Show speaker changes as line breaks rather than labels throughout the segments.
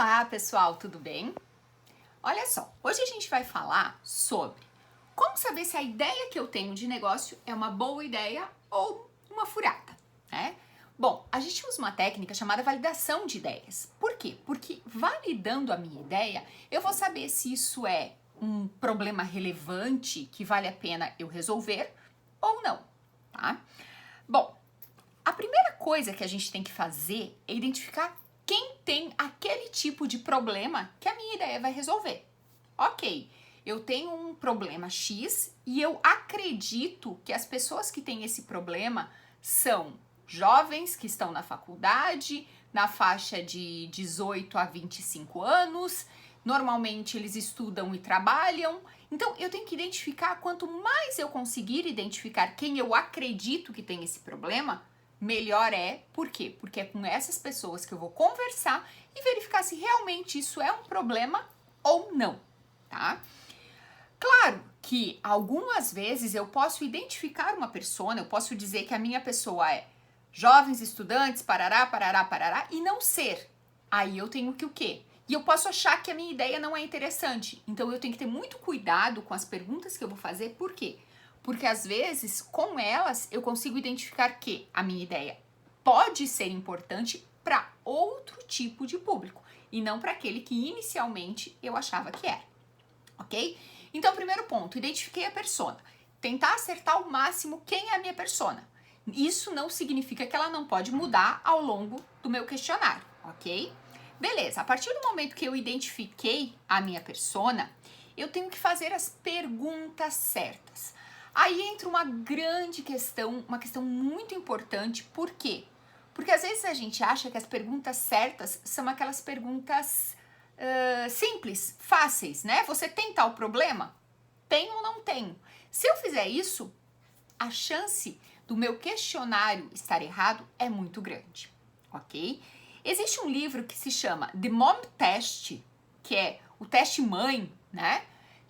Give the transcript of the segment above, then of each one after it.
Olá, pessoal, tudo bem? Olha só, hoje a gente vai falar sobre como saber se a ideia que eu tenho de negócio é uma boa ideia ou uma furada, né? Bom, a gente usa uma técnica chamada validação de ideias. Por quê? Porque validando a minha ideia, eu vou saber se isso é um problema relevante que vale a pena eu resolver ou não, tá? Bom, a primeira coisa que a gente tem que fazer é identificar quem tem aquele tipo de problema que a minha ideia vai resolver. Ok, eu tenho um problema X e eu acredito que as pessoas que têm esse problema são jovens que estão na faculdade, na faixa de 18 a 25 anos, normalmente eles estudam e trabalham. Então eu tenho que identificar, quanto mais eu conseguir identificar quem eu acredito que tem esse problema, melhor é. Por quê? Porque é com essas pessoas que eu vou conversar e verificar se realmente isso é um problema ou não, tá? Claro que algumas vezes eu posso identificar uma pessoa, eu posso dizer que a minha pessoa é jovens estudantes, parará, parará, parará, e não ser. Aí eu tenho que o quê? E eu posso achar que a minha ideia não é interessante. Então eu tenho que ter muito cuidado com as perguntas que eu vou fazer. Por quê? Porque às vezes, com elas, eu consigo identificar que a minha ideia pode ser importante para outro tipo de público e não para aquele que inicialmente eu achava que era, ok? Então, primeiro ponto, identifiquei a persona. Tentar acertar ao máximo quem é a minha persona. Isso não significa que ela não pode mudar ao longo do meu questionário, ok? Beleza, a partir do momento que eu identifiquei a minha persona, eu tenho que fazer as perguntas certas. Aí entra uma grande questão, uma questão muito importante. Por quê? Porque às vezes a gente acha que as perguntas certas são aquelas perguntas simples, fáceis, né? Você tem tal problema? Tem ou não tenho? Se eu fizer isso, a chance do meu questionário estar errado é muito grande, ok? Existe um livro que se chama The Mom Test, que é o teste mãe, né?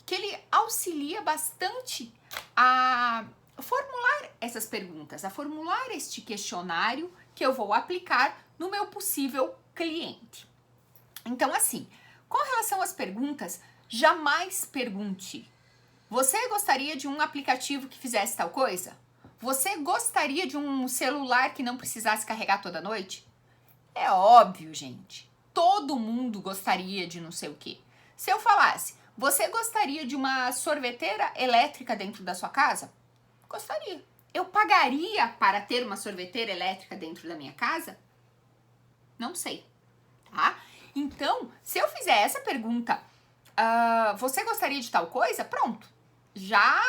Que ele auxilia bastante a formular essas perguntas, a formular este questionário que eu vou aplicar no meu possível cliente. Então, assim, com relação às perguntas, jamais pergunte: você gostaria de um aplicativo que fizesse tal coisa? Você gostaria de um celular que não precisasse carregar toda noite? É óbvio, gente. Todo mundo gostaria de não sei o quê. Se eu falasse: você gostaria de uma sorveteira elétrica dentro da sua casa? Gostaria. Eu pagaria para ter uma sorveteira elétrica dentro da minha casa? Não sei, tá? Então, se eu fizer essa pergunta, você gostaria de tal coisa? Pronto. Já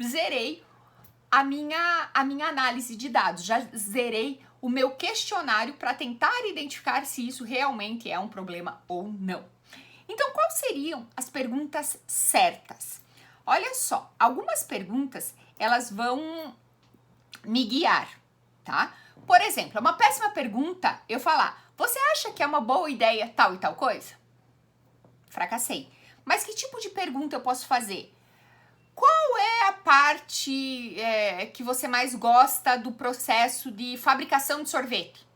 zerei a minha análise de dados, já zerei o meu questionário para tentar identificar se isso realmente é um problema ou não. Então, quais seriam as perguntas certas? Olha só, algumas perguntas, elas vão me guiar, tá? Por exemplo, é uma péssima pergunta eu falar: você acha que é uma boa ideia tal e tal coisa? Fracassei. Mas que tipo de pergunta eu posso fazer? Qual é a parte que você mais gosta do processo de fabricação de sorvete?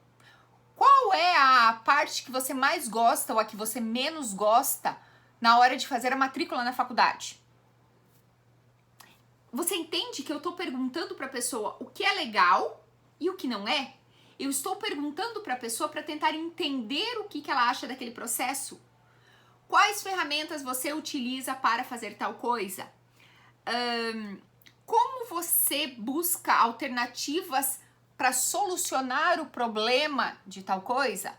Qual é a parte que você mais gosta ou a que você menos gosta na hora de fazer a matrícula na faculdade? Você entende que eu estou perguntando para a pessoa o que é legal e o que não é? Eu estou perguntando para a pessoa para tentar entender o que ela acha daquele processo. Quais ferramentas você utiliza para fazer tal coisa? Como você busca alternativas para solucionar o problema de tal coisa?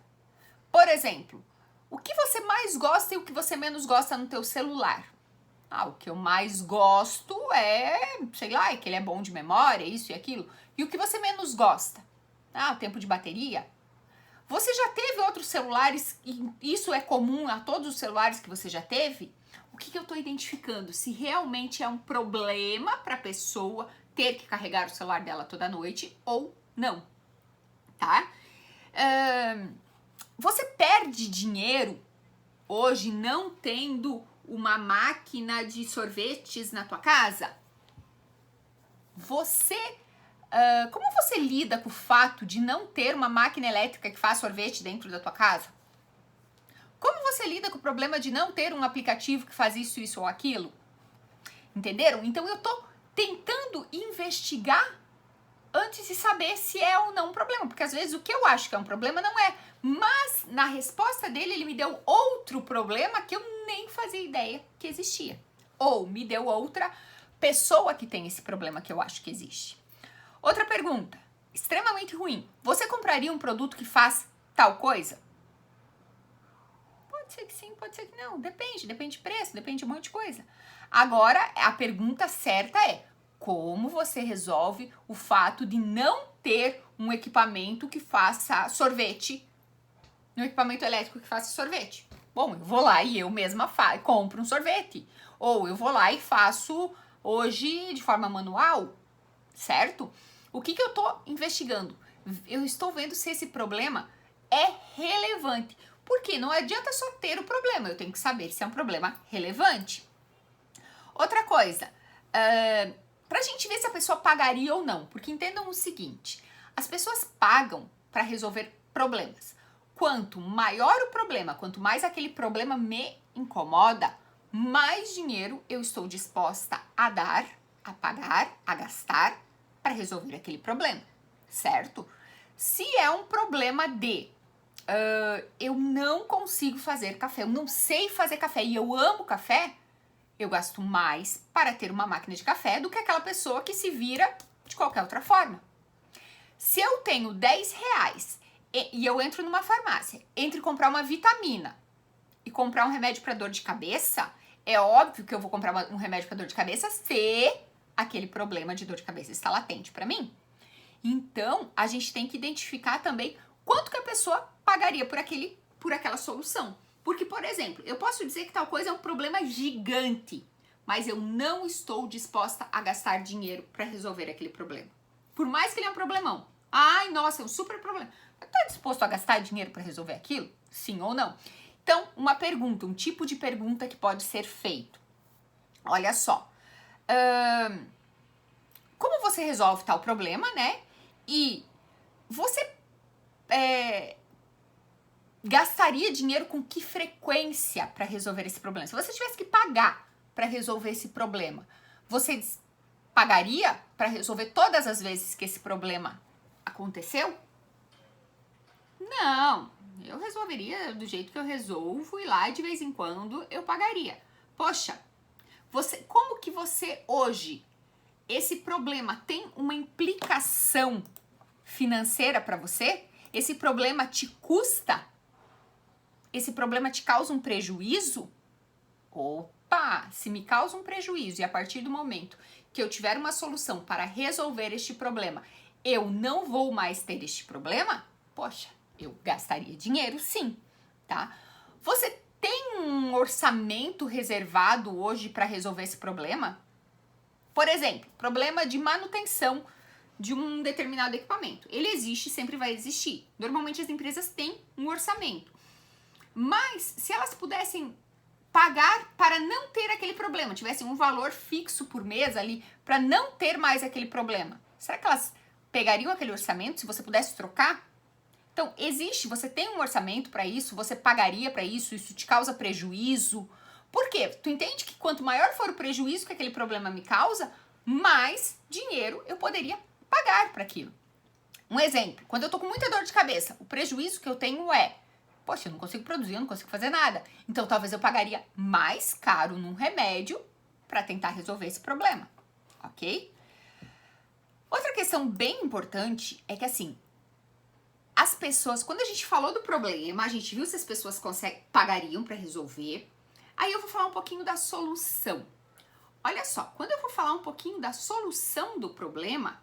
Por exemplo, o que você mais gosta e o que você menos gosta no teu celular? O que eu mais gosto é, sei lá, é que ele é bom de memória, isso e aquilo. E o que você menos gosta? O tempo de bateria. Você já teve outros celulares, e isso é comum a todos os celulares que você já teve? O que eu estou identificando? Se realmente é um problema para a pessoa ter que carregar o celular dela toda noite ou não, tá? Você perde dinheiro hoje não tendo uma máquina de sorvetes na tua casa? Você Como você lida com o fato de não ter uma máquina elétrica que faz sorvete dentro da tua casa? Como você lida com o problema de não ter um aplicativo que faz isso ou aquilo? Entenderam? Então eu tô tentando investigar antes de saber se é ou não um problema, porque às vezes o que eu acho que é um problema não é, mas na resposta dele ele me deu outro problema que eu nem fazia ideia que existia, ou me deu outra pessoa que tem esse problema que eu acho que existe. Outra pergunta, extremamente ruim, você compraria um produto que faz tal coisa? Pode ser que sim, pode ser que não, depende de preço, depende de um monte de coisa. Agora, a pergunta certa é, como você resolve o fato de não ter um equipamento que faça sorvete, um equipamento elétrico que faça sorvete? Bom, eu vou lá e eu mesma compro um sorvete. Ou eu vou lá e faço hoje de forma manual, certo? O que eu tô investigando? Eu estou vendo se esse problema é relevante. Porque não adianta só ter o problema, eu tenho que saber se é um problema relevante. Outra coisa, pra gente ver se a pessoa pagaria ou não, porque entendam o seguinte, as pessoas pagam para resolver problemas. Quanto maior o problema, quanto mais aquele problema me incomoda, mais dinheiro eu estou disposta a dar, a pagar, a gastar para resolver aquele problema, certo? Se é um problema de eu não consigo fazer café, eu não sei fazer café e eu amo café, eu gasto mais para ter uma máquina de café do que aquela pessoa que se vira de qualquer outra forma. Se eu tenho 10 reais e eu entro numa farmácia, entre comprar uma vitamina e comprar um remédio para dor de cabeça, é óbvio que eu vou comprar um remédio para dor de cabeça se aquele problema de dor de cabeça está latente para mim. Então, a gente tem que identificar também quanto que a pessoa pagaria por aquela solução. Porque, por exemplo, eu posso dizer que tal coisa é um problema gigante, mas eu não estou disposta a gastar dinheiro para resolver aquele problema. Por mais que ele é um problemão. Ai, nossa, é um super problema. Está disposto a gastar dinheiro para resolver aquilo? Sim ou não? Então, uma pergunta, um tipo de pergunta que pode ser feito. Olha só. Como você resolve tal problema, né? E você gastaria dinheiro com que frequência para resolver esse problema? Se você tivesse que pagar para resolver esse problema, você pagaria para resolver todas as vezes que esse problema aconteceu? Não, eu resolveria do jeito que eu resolvo e lá de vez em quando eu pagaria. Poxa, como que você hoje, esse problema tem uma implicação financeira para você? Esse problema te custa? Esse problema te causa um prejuízo? Opa, se me causa um prejuízo e a partir do momento que eu tiver uma solução para resolver este problema, eu não vou mais ter este problema? Poxa, eu gastaria dinheiro sim, tá? Você tem um orçamento reservado hoje para resolver esse problema? Por exemplo, problema de manutenção de um determinado equipamento. Ele existe, sempre vai existir. Normalmente as empresas têm um orçamento. Mas se elas pudessem pagar para não ter aquele problema, tivessem um valor fixo por mês ali para não ter mais aquele problema, será que elas pegariam aquele orçamento se você pudesse trocar? Então, existe, você tem um orçamento para isso, você pagaria para isso, isso te causa prejuízo. Por quê? Tu entende que quanto maior for o prejuízo que aquele problema me causa, mais dinheiro eu poderia pagar para aquilo. Um exemplo, quando eu tô com muita dor de cabeça, o prejuízo que eu tenho é, poxa, eu não consigo produzir, eu não consigo fazer nada. Então, talvez eu pagaria mais caro num remédio para tentar resolver esse problema, ok? Outra questão bem importante é que, assim, as pessoas, quando a gente falou do problema, a gente viu se as pessoas pagariam para resolver. Aí eu vou falar um pouquinho da solução. Olha só, quando eu vou falar um pouquinho da solução do problema,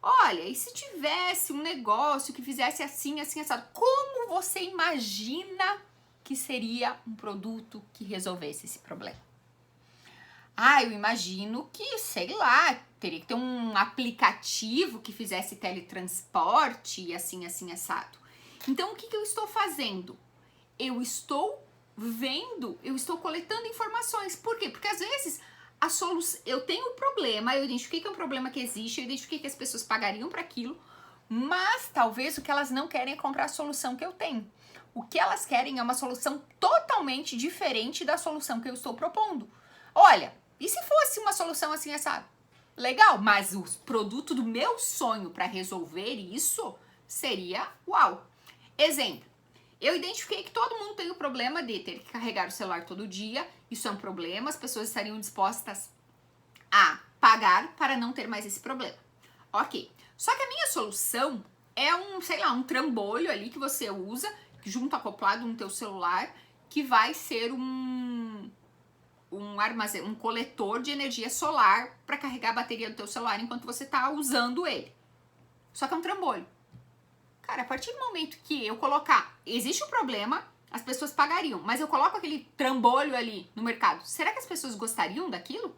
olha, e se tivesse um negócio que fizesse assim, assim, assado, como você imagina que seria um produto que resolvesse esse problema? Ah, eu imagino que, sei lá, teria que ter um aplicativo que fizesse teletransporte e assim, assim, assado. Então, o que eu estou fazendo? Eu estou vendo, eu estou coletando informações. Por quê? Porque às vezes eu tenho um problema, eu identifiquei que é um problema que existe, eu identifiquei que as pessoas pagariam para aquilo, mas talvez o que elas não querem é comprar a solução que eu tenho. O que elas querem é uma solução totalmente diferente da solução que eu estou propondo. Olha, e se fosse uma solução assim, essa legal, mas o produto do meu sonho para resolver isso seria uau. Exemplo, eu identifiquei que todo mundo tem o problema de ter que carregar o celular todo dia. Isso é um problema, as pessoas estariam dispostas a pagar para não ter mais esse problema. Ok, só que a minha solução é um trambolho ali que você usa, junto acoplado no teu celular, que vai ser um coletor de energia solar para carregar a bateria do teu celular enquanto você está usando ele. Só que é um trambolho. Cara, a partir do momento que eu colocar, existe um problema, as pessoas pagariam, mas eu coloco aquele trambolho ali no mercado, será que as pessoas gostariam daquilo?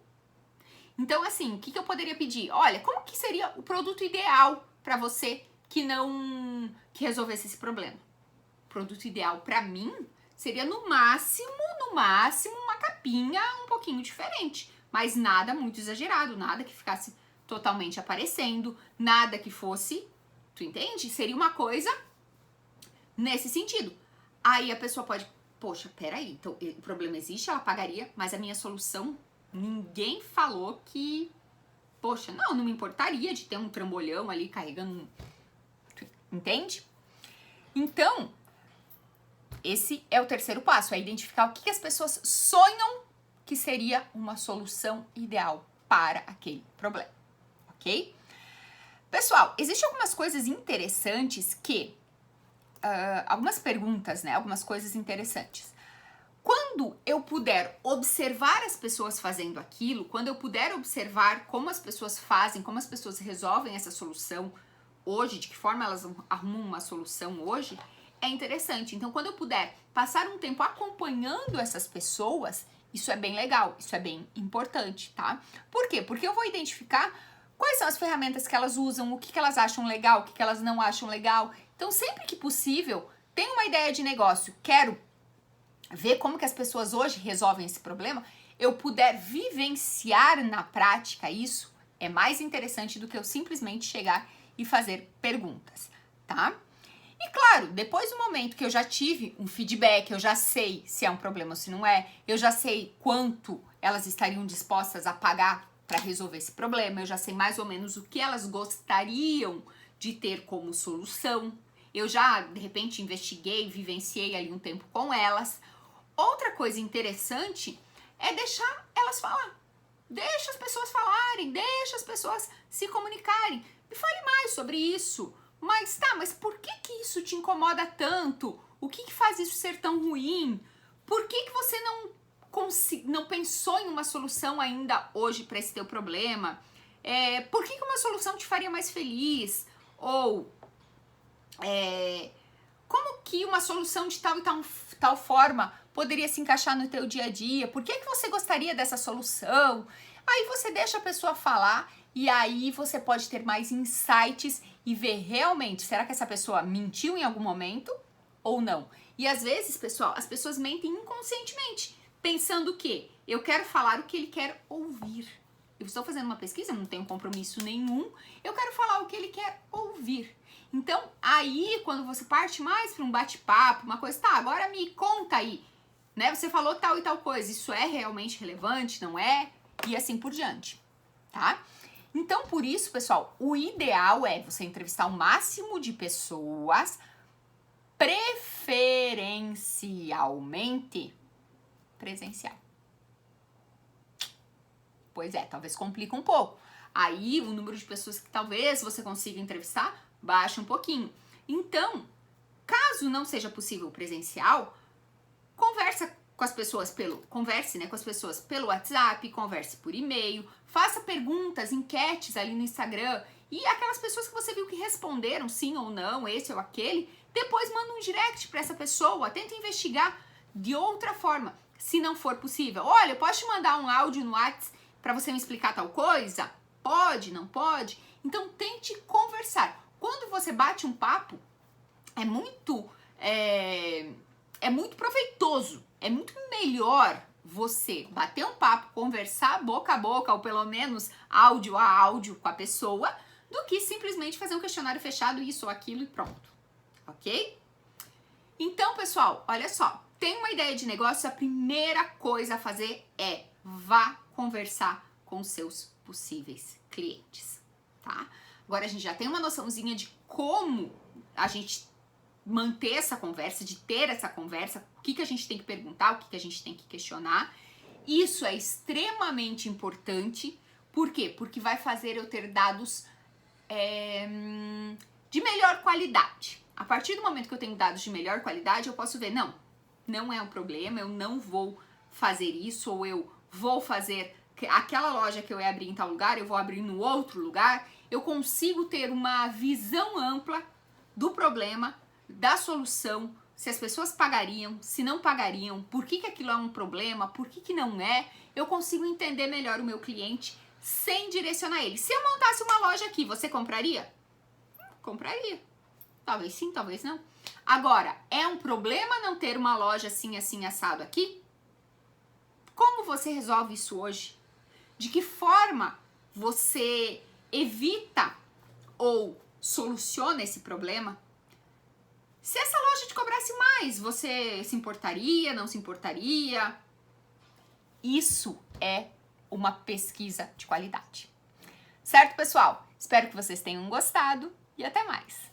Então, assim, o que eu poderia pedir? Olha, como que seria o produto ideal para você que resolvesse esse problema? O produto ideal para mim seria no máximo, uma capinha um pouquinho diferente, mas nada muito exagerado, nada que ficasse totalmente aparecendo, nada que fosse, tu entende? Seria uma coisa nesse sentido. Aí a pessoa pode, poxa, peraí, então o problema existe, ela pagaria, mas a minha solução, ninguém falou que, poxa, não me importaria de ter um trambolhão ali carregando, entende? Então, esse é o terceiro passo, é identificar o que as pessoas sonham que seria uma solução ideal para aquele problema, ok? Pessoal, existem algumas coisas interessantes algumas perguntas, né? Algumas coisas interessantes. Quando eu puder observar as pessoas fazendo aquilo, quando eu puder observar como as pessoas fazem, como as pessoas resolvem essa solução hoje, de que forma elas arrumam uma solução hoje, é interessante. Então, quando eu puder passar um tempo acompanhando essas pessoas, isso é bem legal, isso é bem importante, tá? Por quê? Porque eu vou identificar quais são as ferramentas que elas usam, o que elas acham legal, o que elas não acham legal. Então, sempre que possível, tem uma ideia de negócio, quero ver como que as pessoas hoje resolvem esse problema, eu puder vivenciar na prática isso, é mais interessante do que eu simplesmente chegar e fazer perguntas, tá? E claro, depois do momento que eu já tive um feedback, eu já sei se é um problema ou se não é, eu já sei quanto elas estariam dispostas a pagar para resolver esse problema, eu já sei mais ou menos o que elas gostariam de ter como solução, eu já, de repente, investiguei, vivenciei ali um tempo com elas. Outra coisa interessante é deixar elas falar. Deixa as pessoas falarem, deixa as pessoas se comunicarem. Me fale mais sobre isso. Mas por que isso te incomoda tanto? O que faz isso ser tão ruim? Por que você não pensou em uma solução ainda hoje para esse teu problema? Por que uma solução te faria mais feliz? Ou como que uma solução de tal forma poderia se encaixar no teu dia a dia? Por que você gostaria dessa solução? Aí você deixa a pessoa falar e aí você pode ter mais insights e ver realmente, será que essa pessoa mentiu em algum momento ou não? E às vezes, pessoal, as pessoas mentem inconscientemente, pensando que eu quero falar o que ele quer ouvir. Eu estou fazendo uma pesquisa, não tenho compromisso nenhum, eu quero falar o que ele quer ouvir. Então, aí, quando você parte mais para um bate-papo, uma coisa, tá, agora me conta aí, né? Você falou tal e tal coisa, isso é realmente relevante, não é? E assim por diante, tá? Então, por isso, pessoal, o ideal é você entrevistar o máximo de pessoas, preferencialmente presencial. Pois é, talvez complica um pouco. Aí, o número de pessoas que talvez você consiga entrevistar baixa um pouquinho. Então, caso não seja possível presencial, converse com as pessoas pelo WhatsApp, converse por e-mail, faça perguntas, enquetes ali no Instagram e aquelas pessoas que você viu que responderam sim ou não, esse ou aquele, depois manda um direct para essa pessoa, tenta investigar de outra forma, se não for possível. Olha, eu posso te mandar um áudio no WhatsApp para você me explicar tal coisa? Pode, não pode? Então tente conversar. Quando você bate um papo, é muito proveitoso, é muito melhor você bater um papo, conversar boca a boca, ou pelo menos áudio a áudio com a pessoa, do que simplesmente fazer um questionário fechado, isso ou aquilo e pronto, ok? Então, pessoal, olha só, tem uma ideia de negócio, a primeira coisa a fazer é vá conversar com seus possíveis clientes, tá? Agora a gente já tem uma noçãozinha de como a gente manter essa conversa, de ter essa conversa, o que a gente tem que perguntar, o que a gente tem que questionar. Isso é extremamente importante. Por quê? Porque vai fazer eu ter dados de melhor qualidade. A partir do momento que eu tenho dados de melhor qualidade, eu posso ver, não é um problema, eu não vou fazer isso, ou eu vou fazer aquela loja que eu ia abrir em tal lugar, eu vou abrir no outro lugar. Eu consigo ter uma visão ampla do problema, da solução, se as pessoas pagariam, se não pagariam, por que aquilo é um problema, por que não é. Eu consigo entender melhor o meu cliente sem direcionar ele. Se eu montasse uma loja aqui, você compraria? Compraria. Talvez sim, talvez não. Agora, é um problema não ter uma loja assim, assim, assado aqui? Como você resolve isso hoje? De que forma você evita ou soluciona esse problema? Se essa loja te cobrasse mais, você se importaria, não se importaria? Isso é uma pesquisa de qualidade. Certo, pessoal? Espero que vocês tenham gostado e até mais!